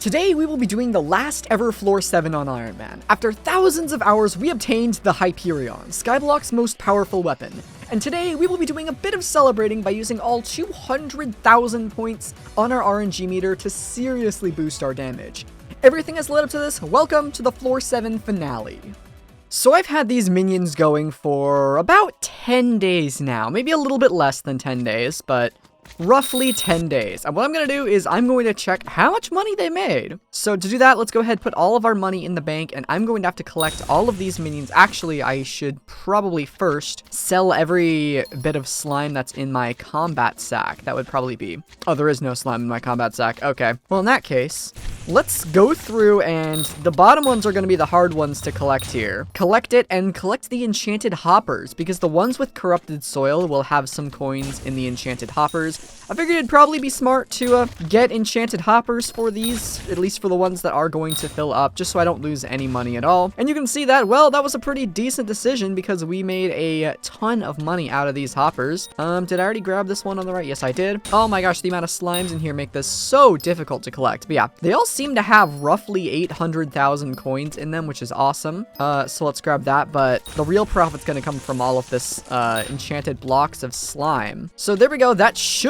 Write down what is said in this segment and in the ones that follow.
Today we will be doing the last ever floor 7 on Iron Man. After thousands of hours, we obtained the Hyperion, Skyblock's most powerful weapon. And today we will be doing a bit of celebrating by using all 200,000 points on our RNG meter to seriously boost our damage. Everything has led up to this. Welcome to the floor 7 finale. So I've had these minions going for about 10 days now, maybe a little bit less than 10 days, but roughly 10 days. And what I'm going to do is I'm going to check how much money they made. So to do that, let's go ahead and put all of our money in the bank, and I'm going to have to collect all of these minions. Actually, I should probably first sell every bit of slime that's in my combat sack. That would probably be... Oh, there is no slime in my combat sack. Okay. Well, in that case, let's go through, and the bottom ones are going to be the hard ones to collect here. Collect it and collect the enchanted hoppers, because the ones with corrupted soil will have some coins in the enchanted hoppers. I figured it'd probably be smart to get enchanted hoppers for these, at least for the ones that are going to fill up, just so I don't lose any money at all. And you can see that, well, that was a pretty decent decision because we made a ton of money out of these hoppers. Did I already grab this one on the right? Yes, I did. Oh my gosh, the amount of slimes in here make this so difficult to collect. But yeah, they all seem to have roughly 800,000 coins in them, which is awesome. So let's grab that, but the real profit's gonna come from all of this enchanted blocks of slime. So there we go, that should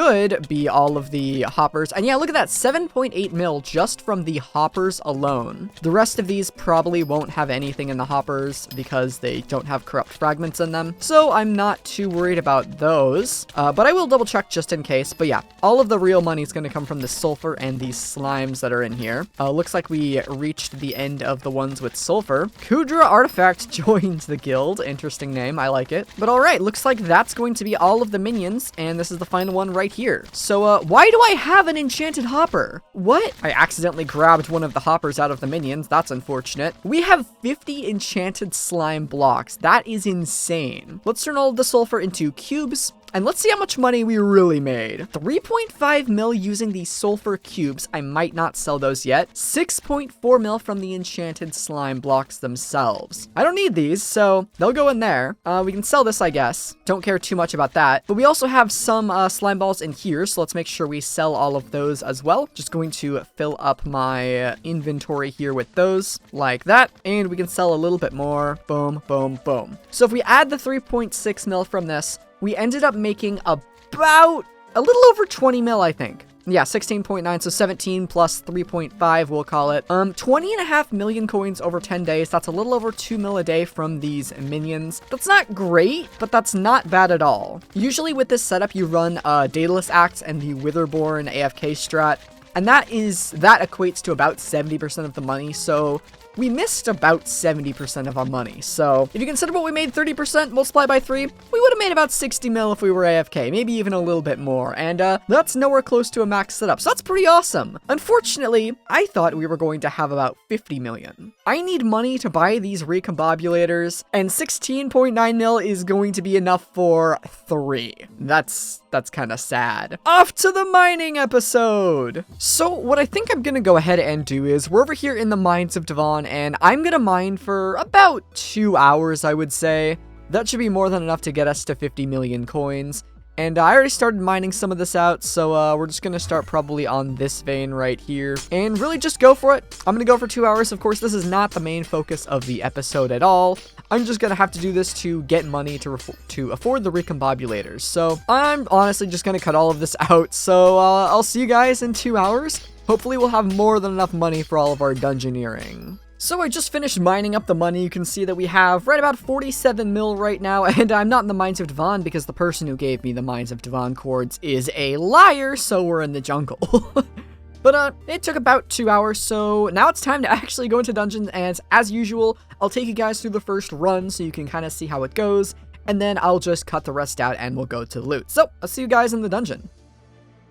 be all of the hoppers. And yeah, look at that, 7.8 mil just from the hoppers alone. The rest of these probably won't have anything in the hoppers because they don't have corrupt fragments in them. So I'm not too worried about those, but I will double check just in case. But yeah, all of the real money is going to come from the sulfur and these slimes that are in here. Looks like we reached the end of the ones with sulfur. Kudra Artifact joined the guild. Interesting name, I like it. But all right, looks like that's going to be all of the minions, and this is the final one right here. So why do I have an enchanted hopper? What? I accidentally grabbed one of the hoppers out of the minions. That's unfortunate. We have 50 enchanted slime blocks. That is insane. Let's turn all of the sulfur into cubes. And let's see how much money we really made. 3.5 mil using the sulfur cubes. I might not sell those yet. 6.4 mil from the enchanted slime blocks themselves. I don't need these, so they'll go in there. We can sell this, I guess. Don't care too much about that. But we also have some slime balls in here, so let's make sure we sell all of those as well. Just going to fill up my inventory here with those, like that. And we can sell a little bit more. Boom, boom, boom. So if we add the 3.6 mil from this, we ended up making about a little over 20 mil, I think. Yeah, 16.9, so 17 plus 3.5, we'll call it. 20.5 million coins over 10 days. That's a little over 2 mil a day from these minions. That's not great, but that's not bad at all. Usually with this setup, you run Daedalus Axe and the Witherborn AFK strat, and that equates to about 70% of the money, so we missed about 70% of our money. So if you consider what we made 30% multiplied by 3, we would have made about 60 mil if we were AFK, maybe even a little bit more. And that's nowhere close to a max setup. So that's pretty awesome. Unfortunately, I thought we were going to have about 50 million. I need money to buy these Recombobulators, and 16.9 mil is going to be enough for 3. That's kind of sad. Off to the mining episode. So what I think I'm gonna go ahead and do is we're over here in the mines of Devon, and I'm gonna mine for about 2 hours, I would say. That should be more than enough to get us to 50 million coins. And I already started mining some of this out, so we're just going to start probably on this vein right here, and really just go for it. I'm going to go for 2 hours. Of course, this is not the main focus of the episode at all. I'm just going to have to do this to get money to afford the Recombobulators. So I'm honestly just going to cut all of this out, so I'll see you guys in 2 hours. Hopefully we'll have more than enough money for all of our dungeoneering. So I just finished mining up the money. You can see that we have right about 47 mil right now, and I'm not in the Mines of Devon because the person who gave me the Mines of Devon cords is a liar, so we're in the jungle. But it took about 2 hours, so now it's time to actually go into dungeons, and as usual, I'll take you guys through the first run so you can kind of see how it goes, and then I'll just cut the rest out and we'll go to the loot. So I'll see you guys in the dungeon.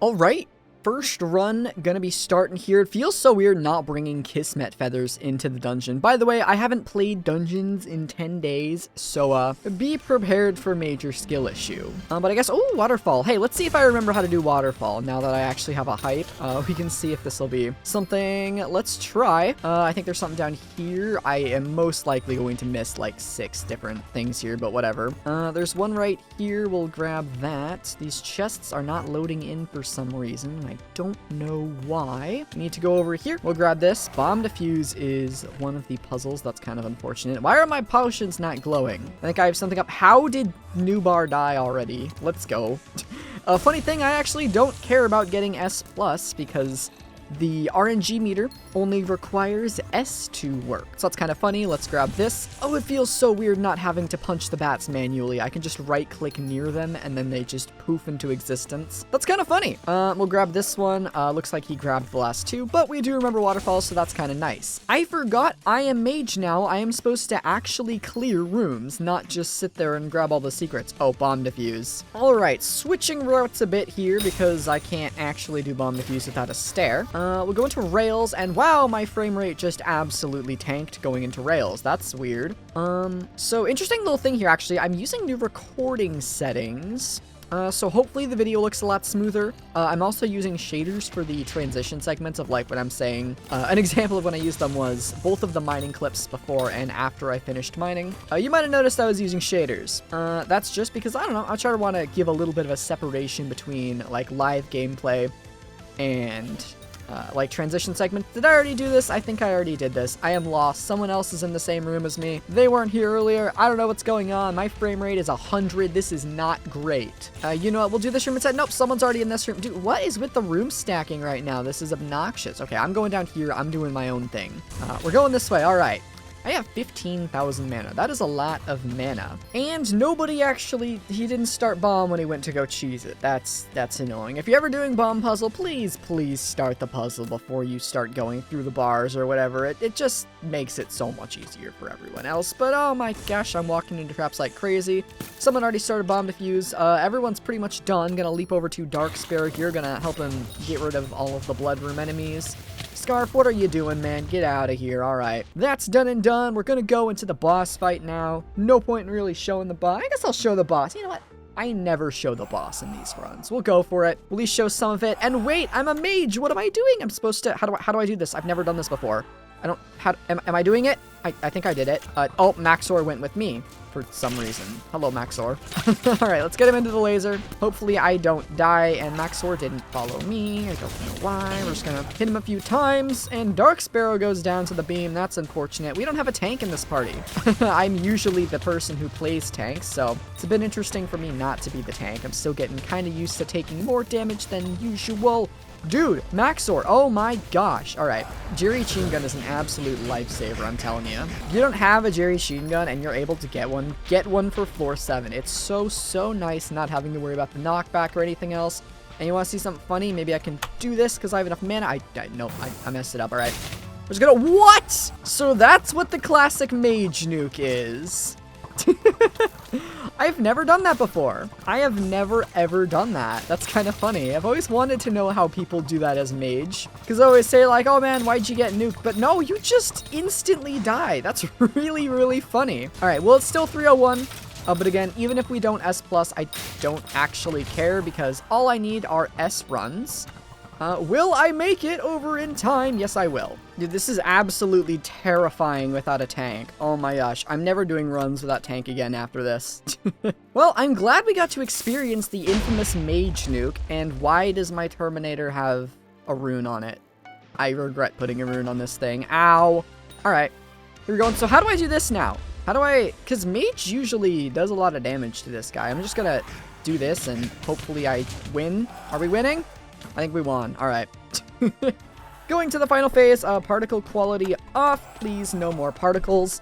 All right. First run gonna be starting here. It feels so weird not bringing Kismet feathers into the dungeon. By the way, I haven't played dungeons in 10 days, so be prepared for major skill issue. But I guess, oh, waterfall. Hey, let's see if I remember how to do waterfall now that I actually have a hype. We can see if this will be something. Let's try. I think there's something down here. I am most likely going to miss like 6 different things here, but whatever. There's one right here. We'll grab that. These chests are not loading in for some reason. I don't know why. Need to go over here. We'll grab this. Bomb defuse is one of the puzzles. That's kind of unfortunate. Why are my potions not glowing? I think I have something up. How did Newbar die already? Let's go. A funny thing, I actually don't care about getting S+, because the RNG meter only requires S to work. So that's kind of funny. Let's grab this. Oh, it feels so weird not having to punch the bats manually. I can just right click near them and then they just poof into existence. That's kind of funny. We'll grab this one. Looks like he grabbed the last two, but we do remember waterfalls, so that's kind of nice. I forgot I am mage now. I am supposed to actually clear rooms, not just sit there and grab all the secrets. Oh, bomb defuse. All right, switching routes a bit here because I can't actually do bomb defuse without a stair. We'll go into rails, and wow, my frame rate just absolutely tanked going into rails. That's weird. So interesting little thing here, actually. I'm using new recording settings. So hopefully the video looks a lot smoother. I'm also using shaders for the transition segments of like what I'm saying. An example of when I used them was both of the mining clips before and after I finished mining. You might have noticed I was using shaders. That's just because, I don't know, I try to want to give a little bit of a separation between like live gameplay and like transition segments. Did I already do this? I think I already did this. I am lost. Someone else is in the same room as me. They weren't here earlier. I don't know what's going on. My frame rate is 100. This is not great. You know what? We'll do this room instead. Nope, someone's already in this room. Dude, what is with the room stacking right now? This is obnoxious. Okay, I'm going down here. I'm doing my own thing. We're going this way. All right. I have 15,000 mana. That is a lot of mana. And nobody actually, he didn't start bomb when he went to go cheese it. That's annoying. If you're ever doing bomb puzzle, please start the puzzle before you start going through the bars or whatever. It just makes it so much easier for everyone else. But oh my gosh, I'm walking into traps like crazy. Someone already started bomb defuse. Everyone's pretty much done. Gonna leap over to Dark Sparrow here. Gonna help him get rid of all of the blood room enemies. Scarf, what are you doing, man? Get out of here. All right. That's done and done. We're going to go into the boss fight now. No point in really showing the boss. I guess I'll show the boss. You know what? I never show the boss in these runs. We'll go for it. We'll at least show some of it. And wait, I'm a mage. What am I doing? I'm supposed to, how do I do this? I've never done this before. I don't, am I doing it? I think I did it. Oh, Maxor went with me for some reason. Hello, Maxor. All right, let's get him into the laser. Hopefully I don't die, and Maxor didn't follow me. I don't know why. We're just gonna hit him a few times, and Dark Sparrow goes down to the beam. That's unfortunate. We don't have a tank in this party. I'm usually the person who plays tanks, so it's been interesting for me not to be the tank. I'm still getting kind of used to taking more damage than usual. Dude, Maxor, oh my gosh. All right, Jerry Chain Gun is an absolute lifesaver, I'm telling you. If you don't have a Jerry Chain Gun and you're able to get one for floor 7. It's so nice not having to worry about the knockback or anything else. And you want to see something funny? Maybe I can do this because I have enough mana. Nope, I messed it up, all right. We're just gonna, what? So that's what the classic mage nuke is. I've never done that before. I have never ever done that. That's kind of funny. I've always wanted to know how people do that as mage. Because I always say like, oh man, why'd you get nuked? But no, you just instantly die. That's really funny. All right, well, it's still 301. But again, even if we don't S+, I don't actually care because all I need are S runs. Will I make it over in time? Yes, I will. Dude, this is absolutely terrifying without a tank. Oh my gosh, I'm never doing runs without tank again after this. Well, I'm glad we got to experience the infamous mage nuke, and why does my Terminator have a rune on it? I regret putting a rune on this thing. Ow. All right, here we go. So how do I do this now? How do I, because mage usually does a lot of damage to this guy. I'm just gonna do this and hopefully I win. Are we winning? I think we won. All right. Going to the final phase, particle quality off. Please, no more particles.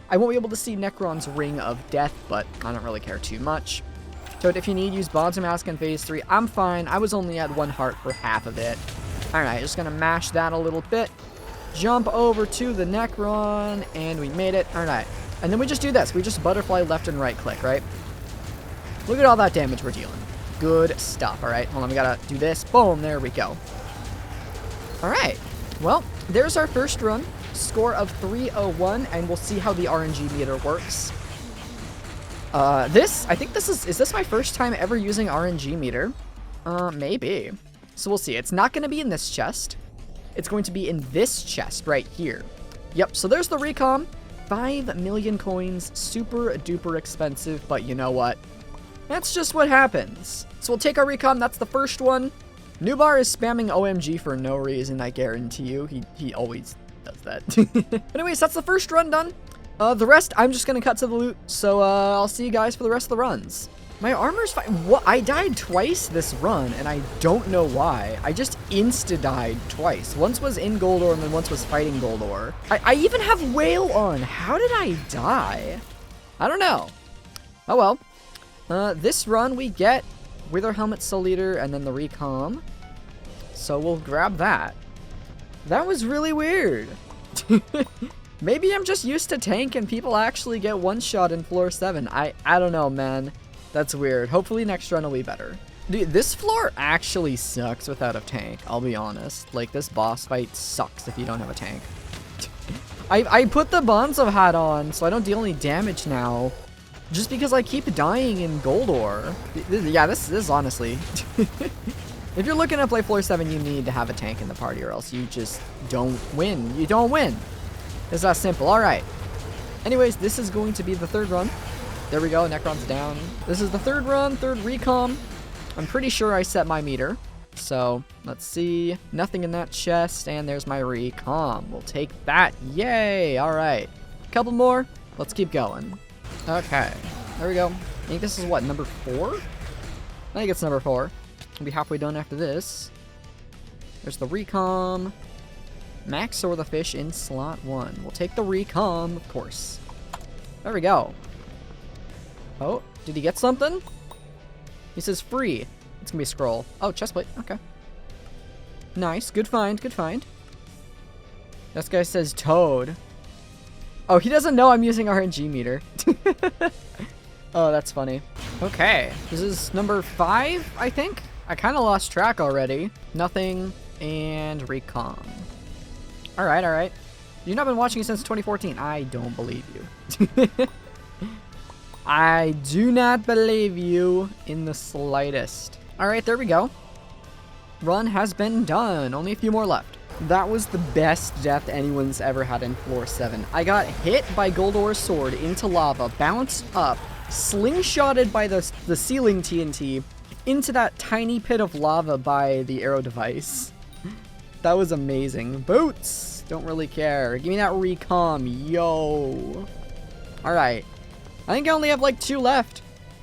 I won't be able to see Necron's Ring of Death, but I don't really care too much. Toad, if you need, use Bonds of Mask in phase 3. I'm fine. I was only at 1 heart for half of it. All right, just gonna mash that a little bit. Jump over to the Necron, and we made it. All right. And then we just do this. We just butterfly left and right click, right? Look at all that damage we're dealing. Good stuff. All right, hold on, we gotta do this. Boom, there we go. All right, well, there's our first run. Score of 301, and we'll see how the RNG meter works. I think this is this my first time ever using RNG meter? Maybe. So we'll see. It's not gonna be in this chest. It's going to be in this chest right here. Yep, so there's the recom. 5 million coins, super duper expensive, but you know what? That's just what happens. So we'll take our recon. That's the first one. Nubar is spamming OMG for no reason, I guarantee you. He always does that. Anyways, that's the first run done. The rest, I'm just gonna cut to the loot, so I'll see you guys for the rest of the runs. My armor's fine. What? I died twice this run, and I don't know why. I just insta-died twice. Once was in Goldor, and then once was fighting Goldor. I even have Whale on. How did I die? I don't know. Oh well. This run we get Wither Helmet Soul Eater, and then the Recom. So we'll grab that. That was really weird. Maybe I'm just used to tank and people actually get one-shot in floor 7. I don't know, man. That's weird. Hopefully next run will be better. Dude, this floor actually sucks without a tank, I'll be honest. Like, this boss fight sucks if you don't have a tank. I put the Bonzo hat on, so I don't deal any damage now. Just because I keep dying in Goldor. Yeah, this is honestly... If you're looking to play floor 7, you need to have a tank in the party, or else you just don't win. You don't win. It's that simple. Alright. Anyways, this is going to be the third run. There we go, Necron's down. This is the third run, third recom. I'm pretty sure I set my meter. So, let's see. Nothing in that chest, and there's my recom. We'll take that. Yay! Alright. Couple more. Let's keep going. Okay. There we go. I think this is what, number 4? I think it's number 4. We'll be halfway done after this. There's the recom. Max or the fish in slot 1. We'll take the recom, of course. There we go. Oh, did he get something? He says free. It's gonna be a scroll. Oh, chestplate. Okay. Nice. Good find. Good find. This guy says toad. Oh, he doesn't know I'm using RNG meter. Oh, that's funny. Okay. This is number 5, I think? I kind of lost track already. Nothing and recon. Alright, alright. You've not been watching since 2014. I don't believe you. I do not believe you in the slightest. Alright, there we go. Run has been done. Only a few more left. That was the best death anyone's ever had in floor 7. I got hit by Goldor's sword into lava, bounced up, slingshotted by the ceiling TNT into that tiny pit of lava by the arrow device. That was amazing. Boots! Don't really care. Give me that recom, yo. Alright. I think I only have like 2 left.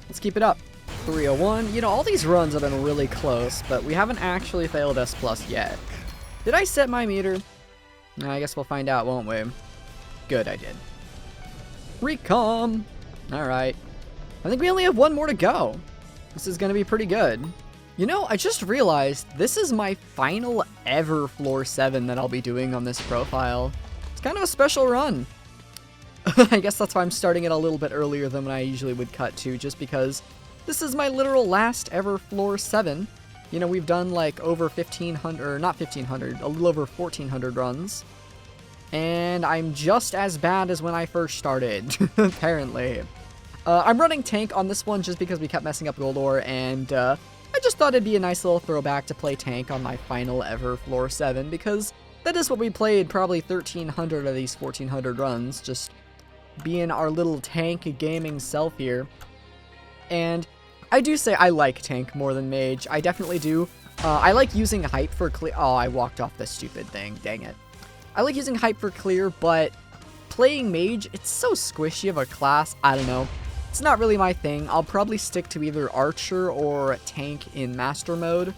Let's keep it up. 301. You know, all these runs have been really close, but we haven't actually failed S+ yet. Did I set my meter? I guess we'll find out, won't we? Good, I did. Recom! Alright. I think we only have 1 more to go. This is gonna be pretty good. You know, I just realized this is my final ever floor 7 that I'll be doing on this profile. It's kind of a special run. I guess that's why I'm starting it a little bit earlier than when I usually would cut to, just because this is my literal last ever floor 7. You know, we've done like over 1,500, or not 1,500, a little over 1,400 runs. And I'm just as bad as when I first started, apparently. I'm running tank on this one just because we kept messing up Goldor, and I just thought it'd be a nice little throwback to play tank on my final ever floor 7, because that is what we played probably 1,300 of these 1,400 runs, just being our little tank gaming self here. And I do say I like tank more than mage. I definitely do. I like using hype for clear. Oh, I walked off this stupid thing. Dang it. I like using hype for clear, but playing mage, it's so squishy of a class. I don't know. It's not really my thing. I'll probably stick to either archer or tank in master mode.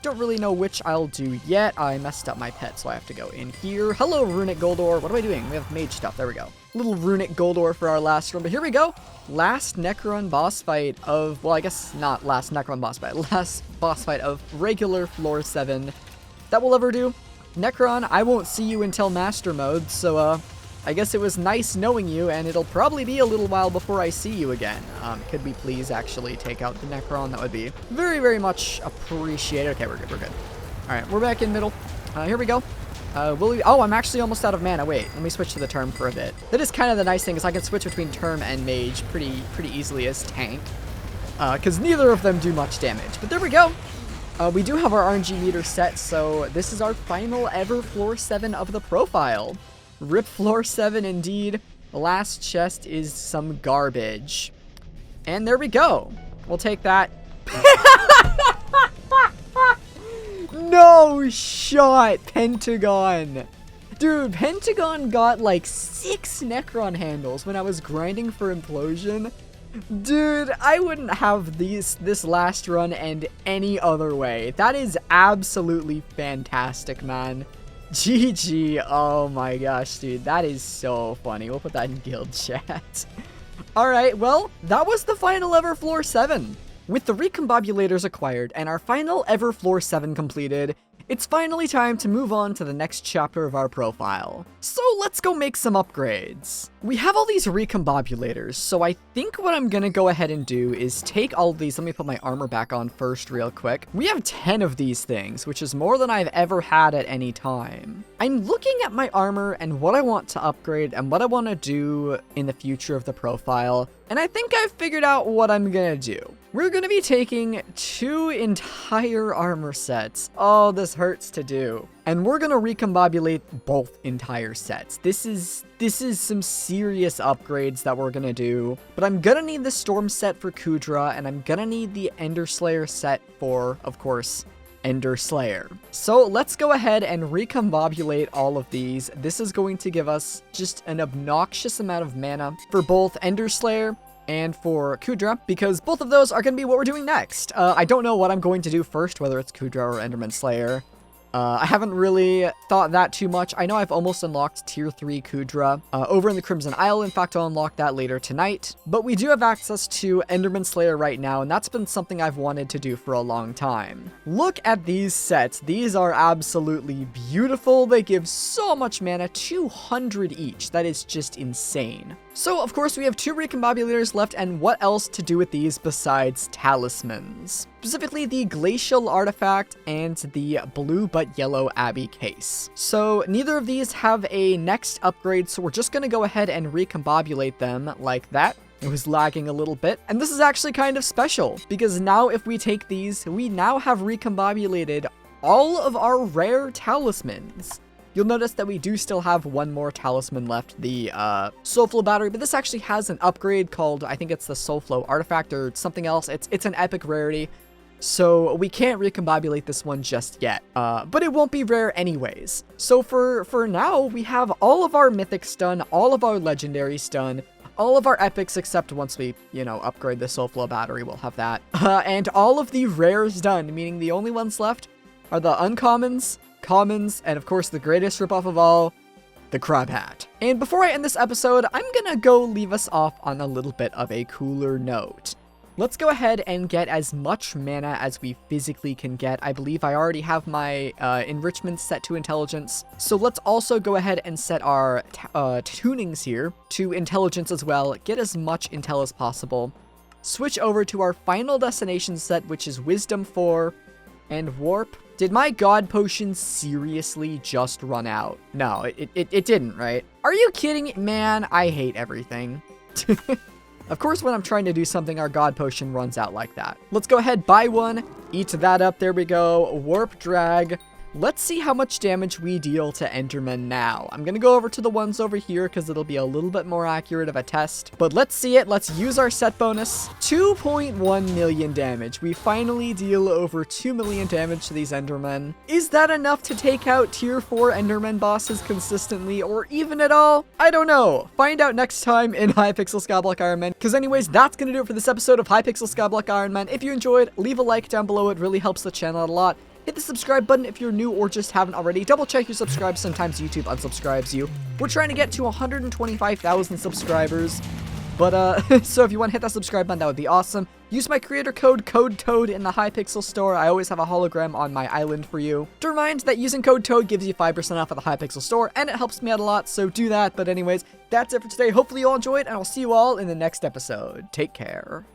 Don't really know which I'll do yet. I messed up my pet, so I have to go in here. Hello, Runic Goldor. What am I doing? We have mage stuff. There we go. Little Runic Goldor for our last run. But here we go. Last Necron boss fight of... Well, I guess not last Necron boss fight. Last boss fight of regular floor 7 that we'll ever do. Necron, I won't see you until master mode, so, I guess it was nice knowing you, and it'll probably be a little while before I see you again. Could we please actually take out the Necron? That would be very, very much appreciated. Okay, we're good, we're good. Alright, we're back in middle. Here we go. Oh, I'm actually almost out of mana. Wait, let me switch to the term for a bit. That is kind of the nice thing, is I can switch between term and mage pretty easily as tank. Because neither of them do much damage. But there we go. We do have our RNG meter set, so this is our final ever floor 7 of the profile. RIP floor 7 indeed. The last chest is some garbage. And there we go. We'll take that. No shot, Pentagon. Dude, Pentagon got like 6 Necron handles when I was grinding for Implosion. Dude, I wouldn't have this last run end any other way. That is absolutely fantastic, man. GG. Oh my gosh, dude. That is so funny. We'll put that in guild chat. Alright, well, that was the final ever Floor 7. With the Recombobulators acquired and our final ever Floor 7 completed, it's finally time to move on to the next chapter of our profile. So let's go make some upgrades. We have all these Recombobulators, so I think what I'm gonna go ahead and do is take all of these. Let me put my armor back on first real quick. We have 10 of these things, which is more than I've ever had at any time. I'm looking at my armor and what I want to upgrade and what I want to do in the future of the profile, and I think I've figured out what I'm gonna do. We're gonna be taking 2 entire armor sets. Oh, this hurts to do. And we're gonna recombobulate both entire sets. This is some serious upgrades that we're gonna do. But I'm gonna need the Storm set for Kudra, and I'm gonna need the Ender Slayer set for, of course, Ender Slayer. So let's go ahead and recombobulate all of these. This is going to give us just an obnoxious amount of mana for both Ender Slayer and for Kudra, because both of those are going to be what we're doing next. I don't know what I'm going to do first, whether it's Kudra or Enderman Slayer. I haven't really thought that too much. I know I've almost unlocked tier 3 Kudra over in the Crimson Isle. In fact, I'll unlock that later tonight. But we do have access to Enderman Slayer right now, and that's been something I've wanted to do for a long time. Look at these sets. These are absolutely beautiful. They give so much mana, 200 each. That is just insane. So, of course, we have 2 Recombobulators left, and what else to do with these besides talismans? Specifically, the Glacial Artifact and the Blue but Yellow Abbey Case. So, neither of these have a next upgrade, so we're just going to go ahead and recombobulate them like that. It was lagging a little bit, and this is actually kind of special, because now if we take these, we now have recombobulated all of our rare talismans. You'll notice that we do still have one more talisman left, the Soulflow Battery, but this actually has an upgrade called, I think it's the Soulflow Artifact or something else. It's an epic rarity, so we can't recombobulate this one just yet, but it won't be rare anyways. So for now, we have all of our mythics done, all of our legendaries done, all of our epics, except once we, upgrade the Soulflow Battery, we'll have that, and all of the rares done, meaning the only ones left are the uncommons, commons, and of course the greatest ripoff of all, the Crab Hat. And before I end this episode, I'm gonna go leave us off on a little bit of a cooler note. Let's go ahead and get as much mana as we physically can get. I believe I already have my enrichment set to intelligence, so let's also go ahead and set our tunings here to intelligence as well. Get as much intel as possible. Switch over to our final destination set, which is Wisdom 4 and Warp. Did my God Potion seriously just run out? No, it didn't, right? Are you kidding? Man, I hate everything. Of course, when I'm trying to do something, our God Potion runs out like that. Let's go ahead, buy one, eat that up, there we go. Warp Drag. Let's see how much damage we deal to Endermen now. I'm gonna go over to the ones over here because it'll be a little bit more accurate of a test. But let's see it. Let's use our set bonus. 2.1 million damage. We finally deal over 2 million damage to these Endermen. Is that enough to take out tier 4 Enderman bosses consistently or even at all? I don't know. Find out next time in Hypixel Skyblock IRONMAN. Because anyways, that's gonna do it for this episode of Hypixel Skyblock IRONMAN. If you enjoyed, leave a like down below. It really helps the channel out a lot. Hit the subscribe button if you're new or just haven't already. Double check your subscribes. Sometimes YouTube unsubscribes you. We're trying to get to 125,000 subscribers. But, so if you want to hit that subscribe button, that would be awesome. Use my creator code, CODETOAD, in the Hypixel store. I always have a hologram on my island for you. To remind that using code TOAD gives you 5% off at the Hypixel store, and it helps me out a lot, so do that. But anyways, that's it for today. Hopefully you all enjoyed, and I'll see you all in the next episode. Take care.